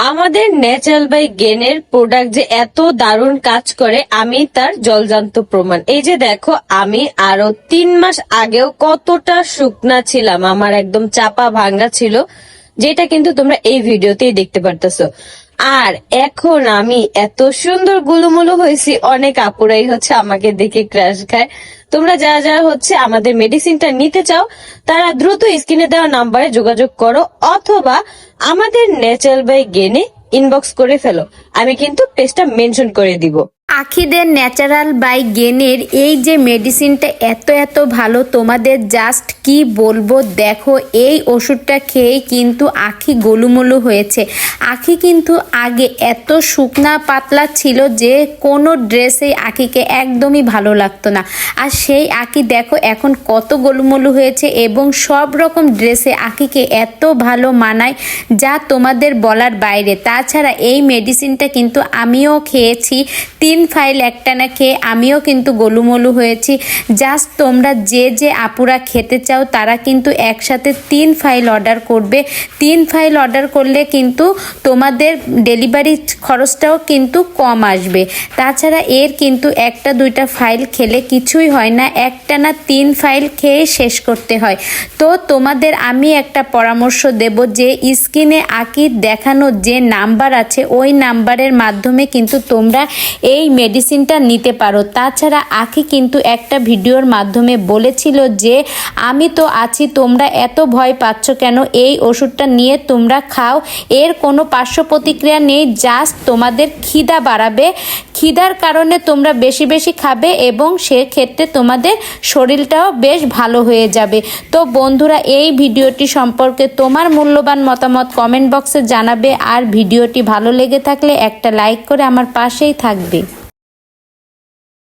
আমাদের natural by গেনের product যে এত দারুণ কাজ করে আমি তার জলজান্ত প্রমাণ। এই যে দেখো, আমি আরো 3 মাস আগেও কতটা শুকনা ছিলাম, আমার একদম চাপা ভাঙ্গা ছিল, যেটা কিন্তু তোমরা এই ভিডিওতেই দেখতে পারতেছো। আর এখন আমি এত সুন্দর গুলুমুলু হয়েছি, অনেক আপুরাই হচ্ছে আমাকে দেখে ক্রাশ খায়। তোমরা যারা যারা হচ্ছে আমাদের মেডিসিনটা নিতে চাও তারা দ্রুত স্ক্রিনে দেওয়া নাম্বারে যোগাযোগ করো, অথবা আমাদের ন্যাচারাল বাই গেনে ইনবক্স করে ফেলো, আমি কিন্তু পেজটা মেনশন করে দিব। আখিদের ন্যাচারাল বাই গেনের এই যে মেডিসিনটা এত এত ভালো, তোমাদের জাস্ট কি বলবো। দেখো, এই ওষুধটা খেয়েই কিন্তু আখি গোলুমোলু হয়েছে। আখি কিন্তু আগে এত শুকনা পাতলা ছিল যে কোনো ড্রেসে আখিকে একদমই ভালো লাগতো না, আর সেই আখি দেখো এখন কত গোলুমোলু হয়েছে, এবং সব রকম ড্রেসে আখিকে এত ভালো মানায় যা তোমাদের বলার বাইরে। তাছাড়া এই মেডিসিনটা কিন্তু আমিও খেয়েছি, 3 ফাইল একটানা খেয়ে আমিও কিন্তু গোলুমোলু হয়েছি। জাস্ট তোমরা যে যে আপুরা খেতে চাও তারা কিন্তু একসাথে 3 ফাইল অর্ডার করবে। 3 ফাইল অর্ডার করলে কিন্তু তোমাদের ডেলিভারি খরচটাও কিন্তু কম আসবে। তাছাড়া এর কিন্তু 1টা 2টা ফাইল খেলে কিছুই হয় না, একটানা 3 ফাইল খেয়ে শেষ করতে হয়। তো তোমাদের আমি একটা পরামর্শ দেব যে স্ক্রিনে আকির দেখানো যে নাম্বার আছে ওই নাম্বারের মাধ্যমে কিন্তু তোমরা এই মেডিসিনটা নিতে পারো। তাছাড়া আখি কিন্তু একটা ভিডিওর মাধ্যমে বলেছিল যে আমি তো আছি, তোমরা এত ভয় পাচ্ছ কেন, এই ওষুধটা নিয়ে তোমরা খাও, এর কোনো পার্শ্ব প্রতিক্রিয়া নেই, জাস্ট তোমাদের খিদা বাড়াবে, খিদার কারণে তোমরা বেশি বেশি খাবে এবং সেক্ষেত্রে তোমাদের শরীরটাও বেশ ভালো হয়ে যাবে। তো বন্ধুরা, এই ভিডিওটি সম্পর্কে তোমার মূল্যবান মতামত কমেন্ট বক্সে জানাবে, আর ভিডিওটি ভালো লেগে থাকলে একটা লাইক করে আমার পাশেই থাকবে।